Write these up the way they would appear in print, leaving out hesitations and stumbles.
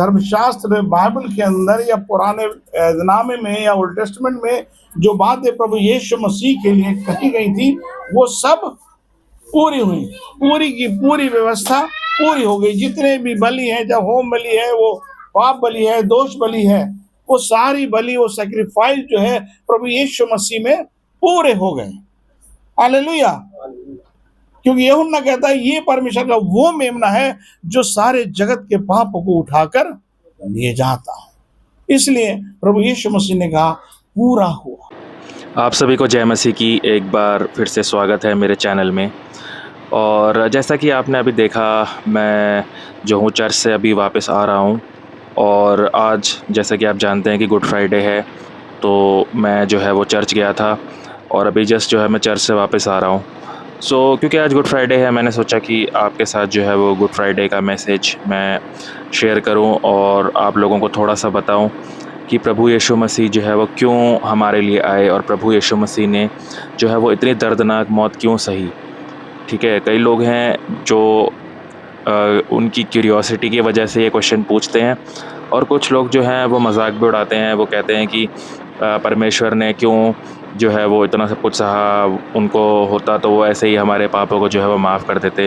धर्मशास्त्र बाइबल के अंदर या पुराने नामे में या ओल्ड टेस्टमेंट में जो बातें प्रभु यीशु मसीह के लिए कही गई थी वो सब पूरी हुई। पूरी की पूरी व्यवस्था पूरी हो गई। जितने भी बलि हैं, जब होम बलि है, वो पाप बलि है, दोष बलि है, वो सारी बलि, वो सैक्रिफाइस जो है प्रभु यीशु मसीह में पूरे हो गए। हालेलुया। क्योंकि यूहन्ना कहता है ये परमेश्वर का वो मेमना है जो सारे जगत के पापों को उठाकर लिए जाता है। इसलिए प्रभु यीशु मसीह ने कहा पूरा हुआ। आप सभी को जय मसीह की एक बार फिर से स्वागत है मेरे चैनल में। और जैसा कि आपने अभी देखा, मैं जो हूँ चर्च से अभी वापस आ रहा हूँ। और आज जैसा कि आप जानते हैं कि गुड फ्राइडे है, तो मैं जो है वो चर्च गया था और अभी जस्ट जो है मैं चर्च से वापस आ रहा हूँ। क्योंकि आज गुड फ्राइडे है, मैंने सोचा कि आपके साथ जो है वो गुड फ्राइडे का मैसेज मैं शेयर करूँ और आप लोगों को थोड़ा सा बताऊँ कि प्रभु यीशु मसीह जो है वो क्यों हमारे लिए आए और प्रभु यीशु मसीह ने जो है वो इतनी दर्दनाक मौत क्यों सही। ठीक है, कई लोग हैं जो उनकी क्यूरियोसिटी की वजह से ये क्वेश्चन पूछते हैं और कुछ लोग जो हैं वो मजाक भी उड़ाते हैं। वो कहते हैं कि परमेश्वर ने क्यों जो है वो इतना सब कुछ सहा, उनको होता तो वो ऐसे ही हमारे पापों को जो है वो माफ़ कर देते।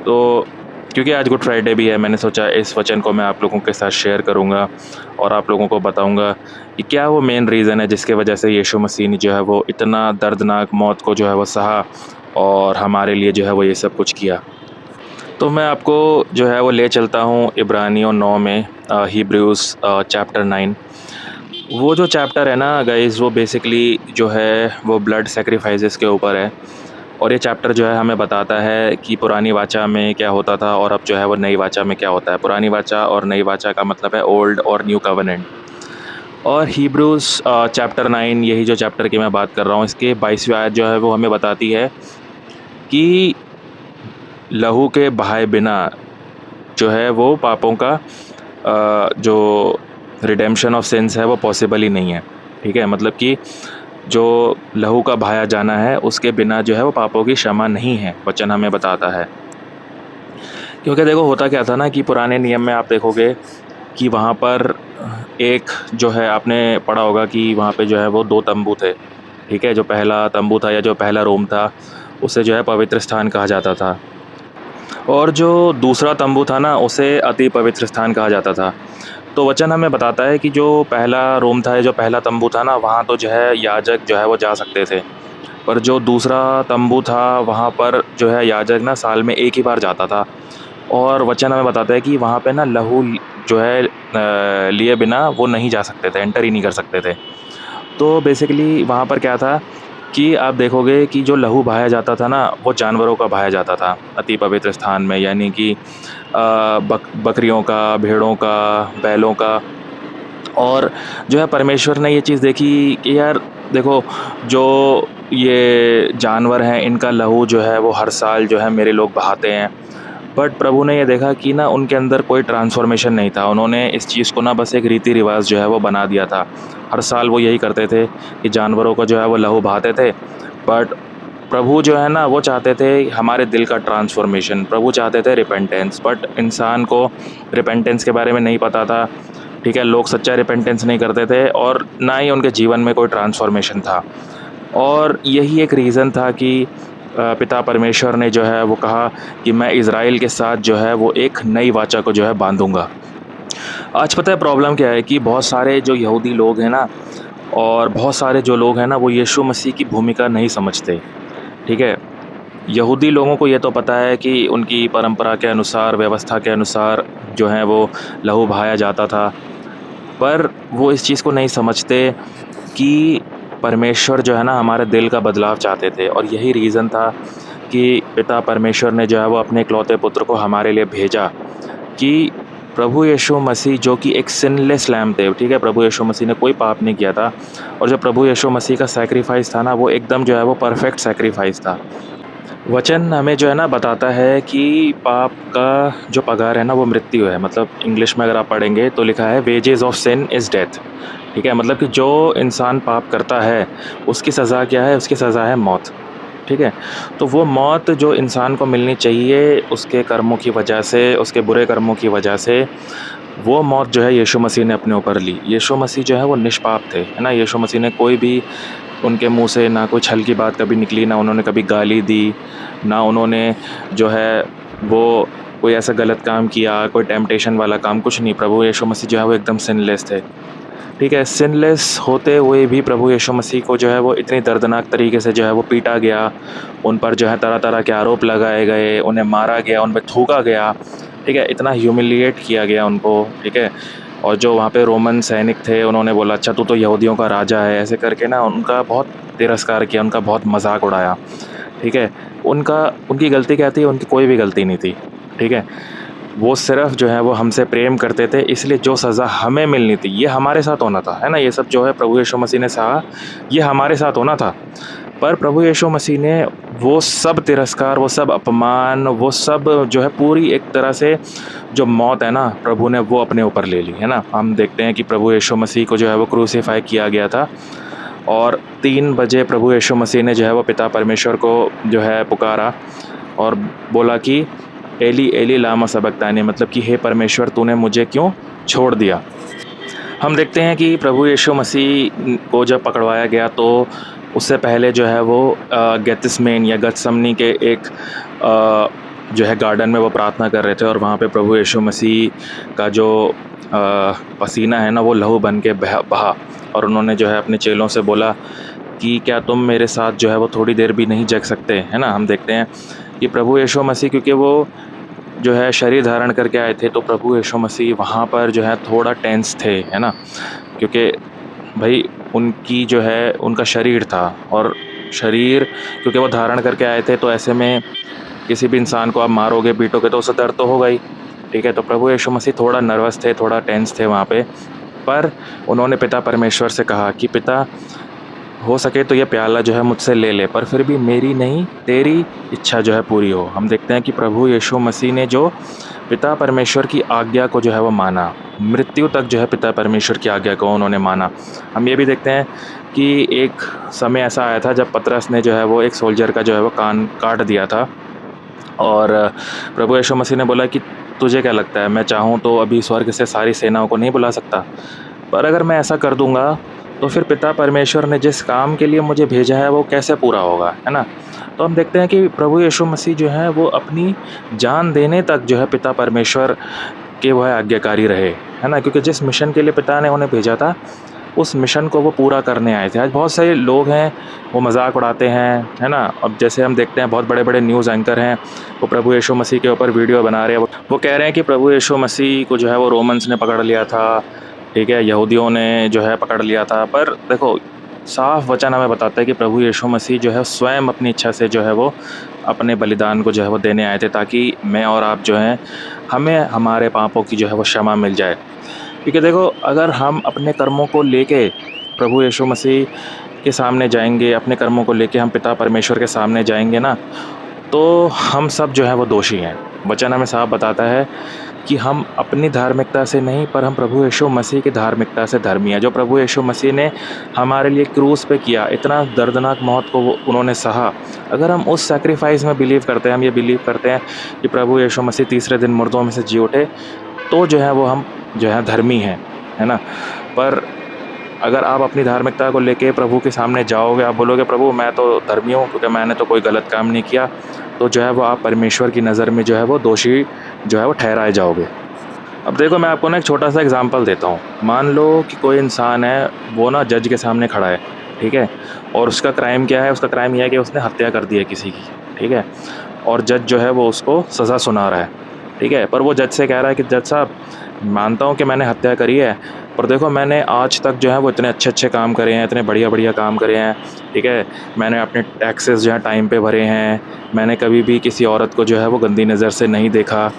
तो क्योंकि आज गुड फ्राइडे भी है, मैंने सोचा इस वचन को मैं आप लोगों के साथ शेयर करूंगा और आप लोगों को बताऊंगा कि क्या वो मेन रीज़न है जिसके वजह से यीशु मसीह ने जो है वो इतना दर्दनाक मौत को जो है वो सहा और हमारे लिए जो है वो ये सब कुछ किया। तो मैं आपको जो है वो ले चलता हूँ इब्रानियों 9 में, हिब्रूज चैप्टर 9। वो जो चैप्टर है ना गाइस, वो बेसिकली जो है वो ब्लड सेक्रीफाइसेस के ऊपर है। और ये चैप्टर जो है हमें बताता है कि पुरानी वाचा में क्या होता था और अब जो है वो नई वाचा में क्या होता है। पुरानी वाचा और नई वाचा का मतलब है ओल्ड और न्यू कवेनेंट। और हिब्रूज चैप्टर 9, यही जो चैप्टर की मैं बात कर रहा हूँ, इसके 22वीं आयत जो है वो हमें बताती है कि लहू के बहाए बिना जो है वो पापों का जो रिडेम्पशन ऑफ सिंस है वो पॉसिबल ही नहीं है। ठीक है, मतलब कि जो लहू का बहाया जाना है उसके बिना जो है वो पापों की क्षमा नहीं है, वचन हमें बताता है। क्योंकि देखो होता क्या था ना कि पुराने नियम में आप देखोगे कि वहाँ पर एक जो है, आपने पढ़ा होगा कि वहाँ पे जो है वो 2 तंबू थे। ठीक है, जो पहला तंबू था या जो पहला रूम था उसे जो है पवित्र स्थान कहा जाता था, और जो दूसरा तंबू था ना उसे अति पवित्र स्थान कहा जाता था। तो वचन हमें बताता है कि जो पहला रूम था, जो पहला तंबू था ना, वहाँ तो जो है याजक जो है वो जा सकते थे। पर जो दूसरा तंबू था वहाँ पर जो है याजक ना साल में एक ही बार जाता था। और वचन हमें बताता है कि वहाँ पे ना लहू जो है लिए बिना वो नहीं जा सकते थे, एंटर ही नहीं कर सकते थे। तो बेसिकली वहाँ पर क्या था कि आप देखोगे कि जो लहू बहाया जाता था ना वो जानवरों का बहाया जाता था अति पवित्र स्थान में, यानी कि बकरियों का, भेड़ों का, बैलों का। और जो है परमेश्वर ने ये चीज़ देखी कि यार देखो, जो ये जानवर हैं इनका लहू जो है वो हर साल जो है मेरे लोग बहाते हैं। बट प्रभु ने ये देखा कि ना उनके अंदर कोई ट्रांसफॉर्मेशन नहीं था। उन्होंने इस चीज़ को ना बस एक रीति रिवाज जो है वो बना दिया था। हर साल वो यही करते थे कि जानवरों को जो है वो लहू बहाते थे। बट प्रभु जो है ना वो चाहते थे हमारे दिल का ट्रांसफॉर्मेशन, प्रभु चाहते थे रिपेंटेंस। बट इंसान को रिपेंटेंस के बारे में नहीं पता था। ठीक है, लोग सच्चा रिपेंटेंस नहीं करते थे और ना ही उनके जीवन में कोई ट्रांसफॉर्मेशन था। और यही एक रीज़न था कि पिता परमेश्वर ने जो है वो कहा कि मैं इज़राइल के साथ जो है वो एक नई वाचा को जो है बांधूंगा। आज पता है प्रॉब्लम क्या है कि बहुत सारे जो यहूदी लोग हैं ना, और बहुत सारे जो लोग हैं ना, वो यीशु मसीह की भूमिका नहीं समझते। ठीक है, यहूदी लोगों को ये तो पता है कि उनकी परंपरा के अनुसार, व्यवस्था के अनुसार जो है वो लहू बहाया जाता था। पर वो इस चीज़ को नहीं समझते कि परमेश्वर जो है ना हमारे दिल का बदलाव चाहते थे। और यही रीज़न था कि पिता परमेश्वर ने जो है वो अपने इकलौते पुत्र को हमारे लिए भेजा कि प्रभु यीशु मसीह जो कि एक सिनलेस लैम्ब थे। ठीक है, प्रभु यीशु मसीह ने कोई पाप नहीं किया था, और जो प्रभु यीशु मसीह का सैक्रिफाइस था ना वो एकदम जो है वो परफेक्ट सैक्रिफाइस था। वचन हमें जो है ना बताता है कि पाप का जो पगार है ना वो मृत्यु है। मतलब इंग्लिश में अगर आप पढ़ेंगे तो लिखा है wages of sin is death. ठीक है, मतलब कि जो इंसान पाप करता है उसकी सज़ा क्या है? उसकी सज़ा है मौत। ठीक है, तो वो मौत जो इंसान को मिलनी चाहिए उसके कर्मों की वजह से, उसके बुरे कर्मों की वजह से, वो मौत जो है यीशु मसीह ने अपने ऊपर ली। यीशु मसीह जो है वो निष्पाप थे, है ना? यीशु मसीह ने कोई भी उनके मुँह से ना कोई छल की बात कभी निकली, ना उन्होंने कभी गाली दी, ना उन्होंने जो है वो कोई ऐसा गलत काम किया, कोई टेम्पटेशन वाला काम, कुछ नहीं। प्रभु यीशु मसीह जो है वो एकदम सिनलेस थे, ठीक है? सिनलेस होते हुए भी प्रभु यीशु मसीह को जो है वो इतनी दर्दनाक तरीके से जो है वो पीटा गया, उन पर जो है तरह-तरह के आरोप लगाए गए, उन्हें मारा गया, उन पे थूका गया, ठीक है? इतना ह्यूमिलिएट किया गया उनको, ठीक है? और जो वहाँ पे रोमन सैनिक थे उन्होंने बोला अच्छा तू तो यहूदियों का राजा है, ऐसे करके ना उनका बहुत तिरस्कार किया, उनका बहुत मज़ाक उड़ाया, ठीक है? उनकी गलती क्या थी? उनकी कोई भी गलती नहीं थी, ठीक है? वो सिर्फ़ जो है वो हमसे प्रेम करते थे, इसलिए जो सज़ा हमें मिलनी थी ये हमारे साथ होना था, है ना? ये सब जो है प्रभु यीशु मसीह ने सहा, ये हमारे साथ होना था। पर प्रभु यीशु मसीह ने वो सब तिरस्कार, वो सब अपमान, वो सब जो है पूरी एक तरह से जो मौत है ना, प्रभु ने वो अपने ऊपर ले ली, है ना? हम देखते हैं कि प्रभु यीशु मसीह को जो है वो क्रूसिफ़ाई किया गया था और 3 बजे प्रभु यीशु मसीह ने जो है वो पिता परमेश्वर को जो है पुकारा और बोला कि एली एली लामा सबक्तानी, मतलब कि हे परमेश्वर तूने मुझे क्यों छोड़ दिया। हम देखते हैं कि प्रभु यीशु मसीह को जब पकड़वाया गया तो उससे पहले जो है वो गेत्सेमनी या गतसमनी के एक जो है गार्डन में वो प्रार्थना कर रहे थे और वहाँ पे प्रभु यीशु मसीह का जो पसीना है ना वो लहू बन के बहा और उन्होंने जो है अपने चेलों से बोला कि क्या तुम मेरे साथ जो है वो थोड़ी देर भी नहीं जग सकते, है ना? हम देखते हैं कि प्रभु यीशु मसीह क्योंकि वो जो है शरीर धारण करके आए थे तो प्रभु यीशु मसीह वहाँ पर जो है थोड़ा टेंस थे, है ना? क्योंकि भाई उनकी जो है उनका शरीर था और शरीर क्योंकि वो धारण करके आए थे तो ऐसे में किसी भी इंसान को आप मारोगे पीटोगे तो उसे दर्द तो होगा ही, ठीक है? तो प्रभु यीशु मसीह थोड़ा नर्वस थे, थोड़ा टेंस थे वहाँ पे, पर उन्होंने पिता परमेश्वर से कहा कि पिता हो सके तो ये प्याला जो है मुझसे ले ले, पर फिर भी मेरी नहीं तेरी इच्छा जो है पूरी हो। हम देखते हैं कि प्रभु यीशु मसीह ने जो पिता परमेश्वर की आज्ञा को जो है वो माना, मृत्यु तक जो है पिता परमेश्वर की आज्ञा को उन्होंने माना। हम ये भी देखते हैं कि एक समय ऐसा आया था जब पतरस ने जो है वो एक सोल्जर का जो है वो कान काट दिया था और प्रभु यीशु मसीह ने बोला कि तुझे क्या लगता है मैं चाहूँ तो अभी स्वर्ग से सारी सेनाओं को नहीं बुला सकता, पर अगर मैं ऐसा कर दूँगा तो फिर पिता परमेश्वर ने जिस काम के लिए मुझे भेजा है वो कैसे पूरा होगा, है ना? तो हम देखते हैं कि प्रभु यीशु मसीह जो है वो अपनी जान देने तक जो है पिता परमेश्वर के वह आज्ञाकारी रहे, है ना? क्योंकि जिस मिशन के लिए पिता ने उन्हें भेजा था उस मिशन को वो पूरा करने आए थे। आज बहुत सारे लोग हैं वो मजाक उड़ाते हैं, है ना? अब जैसे हम देखते हैं बहुत बड़े बड़े न्यूज़ एंकर हैं वो प्रभु यीशु मसीह के ऊपर वीडियो बना रहे हैं, वो कह रहे हैं कि प्रभु यीशु मसीह को जो है वो रोमन्स ने पकड़ लिया था, ठीक है? यहूदियों ने जो है पकड़ लिया था। पर देखो साफ वचन हमें बताता है कि प्रभु यीशु मसीह जो है स्वयं अपनी इच्छा से जो है वो अपने बलिदान को जो है वो देने आए थे ताकि मैं और आप जो हैं हमें हमारे पापों की जो है वो क्षमा मिल जाए। क्योंकि देखो अगर हम अपने कर्मों को लेके प्रभु यीशु मसीह के सामने जाएंगे, अपने कर्मों को लेके हम पिता परमेश्वर के सामने जाएंगे ना, तो हम सब जो है वो दोषी हैं। वचन हमें साफ बताता है कि हम अपनी धार्मिकता से नहीं पर हम प्रभु यीशु मसीह की धार्मिकता से धर्मी हैं। जो प्रभु यीशु मसीह ने हमारे लिए क्रूस पे किया, इतना दर्दनाक मौत को उन्होंने सहा, अगर हम उस सैक्रिफाइस में बिलीव करते हैं, हम ये बिलीव करते हैं कि प्रभु यीशु मसीह तीसरे दिन मुर्दों में से जी उठे, तो जो है वो हम जो है धर्मी हैं, है ना? पर अगर आप अपनी धार्मिकता को लेके प्रभु के सामने जाओगे, आप बोलोगे प्रभु मैं तो धर्मी हूँ क्योंकि मैंने तो कोई गलत काम नहीं किया, तो जो है वो आप परमेश्वर की नज़र में जो है वो दोषी जो है वो ठहराए जाओगे। अब देखो मैं आपको ना एक छोटा सा एग्जांपल देता हूँ। मान लो कि कोई इंसान है वो ना जज के सामने खड़ा है, ठीक है? और उसका क्राइम क्या है? उसका क्राइम यह है कि उसने हत्या कर दी है किसी की, ठीक है? और जज जो है वो उसको सज़ा सुना रहा है, ठीक है? पर वो जज से कह रहा है कि जज साहब मानता हूँ कि मैंने हत्या करी है, पर देखो मैंने आज तक जो है वो इतने अच्छे काम करे हैं, इतने बढ़िया काम करे हैं, ठीक है? मैंने अपने टैक्सेस जो है टाइम पे भरे हैं, मैंने कभी भी किसी औरत को जो है वो गंदी नज़र से नहीं देखा,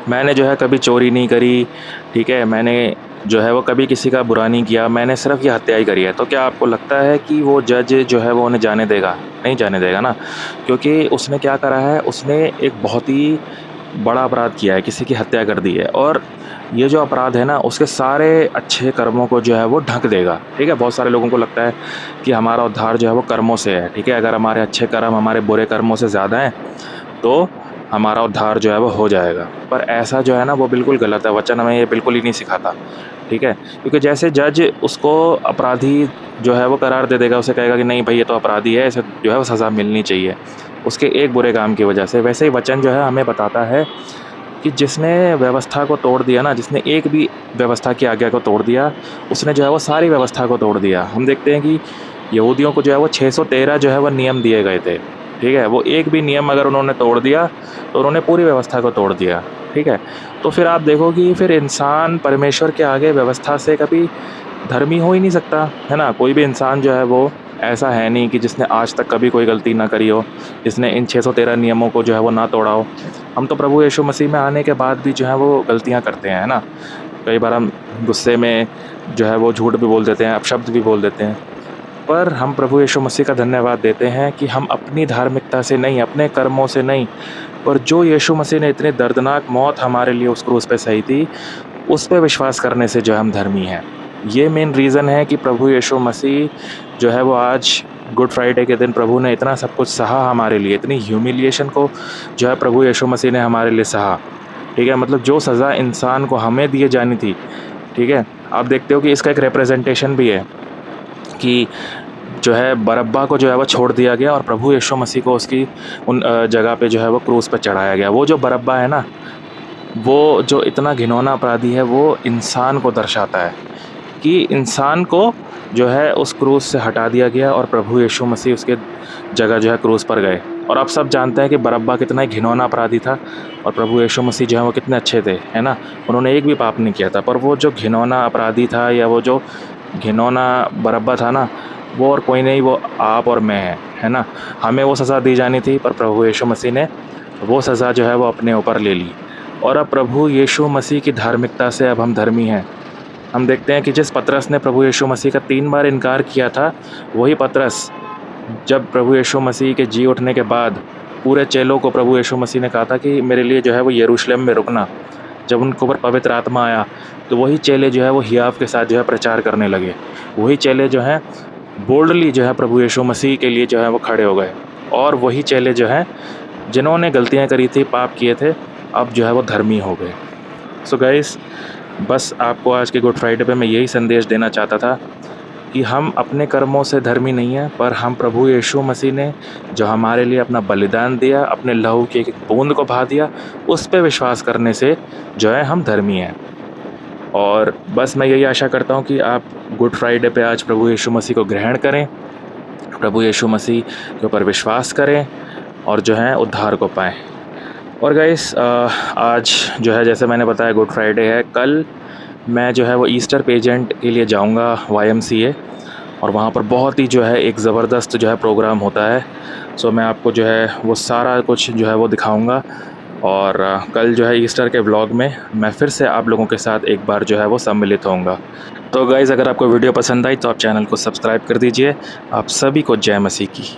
मैंने जो है कभी चोरी नहीं करी, ठीक है? मैंने जो है वो कभी किसी का बुरा नहीं किया, मैंने सिर्फ ये हत्या ही करी है। तो क्या आपको लगता है कि वो जज जो है वो उन्हें जाने देगा? नहीं जाने देगा ना, क्योंकि उसने क्या करा है, उसने एक बहुत ही बड़ा अपराध किया है, किसी की हत्या कर दी है और ये जो अपराध है ना उसके सारे अच्छे कर्मों को जो है वो ढक देगा, ठीक है? बहुत सारे लोगों को लगता है कि हमारा उद्धार जो है वो कर्मों से है, ठीक है? अगर हमारे अच्छे कर्म हमारे बुरे कर्मों से ज़्यादा हैं तो हमारा उद्धार जो है वो हो जाएगा। पर ऐसा जो है ना वो बिल्कुल गलत है, वचन हमें ये बिल्कुल ही नहीं सिखाता, ठीक है? क्योंकि जैसे जज उसको अपराधी जो है वो करार दे देगा, उसे कहेगा कि नहीं भाई ये तो अपराधी है, इसे जो है वो सज़ा मिलनी चाहिए उसके एक बुरे काम की वजह से। वैसे ही वचन जो है हमें बताता है कि जिसने व्यवस्था को तोड़ दिया ना, जिसने एक भी व्यवस्था की आज्ञा को तोड़ दिया, उसने जो है वो सारी व्यवस्था को तोड़ दिया। हम देखते हैं कि यहूदियों को जो है वो 613 जो है वो नियम दिए गए थे, ठीक है? वो एक भी नियम अगर उन्होंने तोड़ दिया तो उन्होंने पूरी व्यवस्था को तोड़ दिया, ठीक है? तो फिर आप देखो कि फिर इंसान परमेश्वर के आगे व्यवस्था से कभी धर्मी हो ही नहीं सकता, है ना? कोई भी इंसान जो है वो ऐसा है नहीं कि जिसने आज तक कभी कोई गलती ना करी हो, जिसने इन 613 नियमों को जो है वो ना तोड़ा हो। हम तो प्रभु यीशु मसीह में आने के बाद भी जो है वो गलतियाँ करते हैं, है ना? कई बार हम गुस्से में जो है वो झूठ भी बोल देते हैं, अपशब्द भी बोल देते हैं। पर हम प्रभु यीशु मसीह का धन्यवाद देते हैं कि हम अपनी धार्मिकता से नहीं, अपने कर्मों से नहीं, पर जो यीशु मसीह ने इतनी दर्दनाक मौत हमारे लिए उस क्रूस पे सही थी, उस पे विश्वास करने से जो है हम धर्मी हैं। ये मेन रीज़न है कि प्रभु यीशु मसीह जो है वो आज गुड फ्राइडे के दिन प्रभु ने इतना सब कुछ सहा हमारे लिए, इतनी ह्यूमिलिएशन को जो है प्रभु यीशु मसीह ने हमारे लिए सहा, ठीक है? मतलब जो सज़ा इंसान को हमें दिए जानी थी, ठीक है? आप देखते हो कि इसका एक रिप्रेजेंटेशन भी है कि जो है बरअब्बा को जो है वो छोड़ दिया गया और प्रभु यीशु मसीह को उसकी उन जगह पे जो है वो क्रूस पे चढ़ाया गया। वो जो बरअब्बा है ना, वो जो इतना घिनौना अपराधी है, वो इंसान को दर्शाता है कि इंसान को जो है उस क्रूस से हटा दिया गया और प्रभु यीशु मसीह उसके जगह जो है क्रूस पर गए। और आप सब जानते हैं कि बरअब्बा कितना ही घिनौना अपराधी था और प्रभु यीशु मसीह जो है वो कितने अच्छे थे, है ना? उन्होंने एक भी पाप नहीं किया था, पर वो जो घिनौना अपराधी था या वो जो घिनौना बरअब्बा था ना, वो और कोई नहीं, वो आप और मैं हैं, है ना? हमें वो सज़ा दी जानी थी, पर प्रभु यीशु मसीह ने वो सज़ा जो है वो अपने ऊपर ले ली और अब प्रभु यीशु मसीह की धार्मिकता से अब हम धर्मी हैं। हम देखते हैं कि जिस पतरस ने प्रभु यीशु मसीह का 3 बार इनकार किया था, वही पतरस जब प्रभु यीशु मसीह के जी उठने के बाद पूरे चेलों को प्रभु यीशु मसीह ने कहा था कि मेरे लिए जो है वो यरूशलेम में रुकना। जब उनके ऊपर पवित्र आत्मा आया, तो वही चेले जो है वो हियाव के साथ जो है प्रचार करने लगे। वही चेले जो हैं बोल्डली जो है प्रभु यीशु मसीह के लिए जो है वो खड़े हो गए और वही चेले जो हैं जिन्होंने गलतियाँ करी थी, पाप किए थे, अब जो है वो धर्मी हो गए। सो गाइस, बस आपको आज के गुड फ्राइडे पे मैं यही संदेश देना चाहता था कि हम अपने कर्मों से धर्मी नहीं हैं, पर हम प्रभु यीशु मसीह ने जो हमारे लिए अपना बलिदान दिया, अपने लहू की एक बूंद को बहा दिया, उस पे विश्वास करने से जो है हम धर्मी हैं। और बस मैं यही आशा करता हूँ कि आप गुड फ्राइडे पे आज प्रभु यीशु मसीह को ग्रहण करें, प्रभु यीशु मसीह के ऊपर विश्वास करें और जो है उद्धार को पाएँ। और गाइस, आज जो है जैसे मैंने बताया गुड फ्राइडे है, कल मैं जो है वो ईस्टर पेजेंट के लिए जाऊंगा YMCA और वहाँ पर बहुत ही जो है एक ज़बरदस्त जो है प्रोग्राम होता है। सो मैं आपको जो है वो सारा कुछ जो है वो दिखाऊंगा और कल जो है ईस्टर के व्लॉग में मैं फिर से आप लोगों के साथ एक बार जो है वो सम्मिलित होऊंगा। तो गाइज़, अगर आपको वीडियो पसंद आई तो आप चैनल को सब्सक्राइब कर दीजिए। आप सभी को जय मसीह की।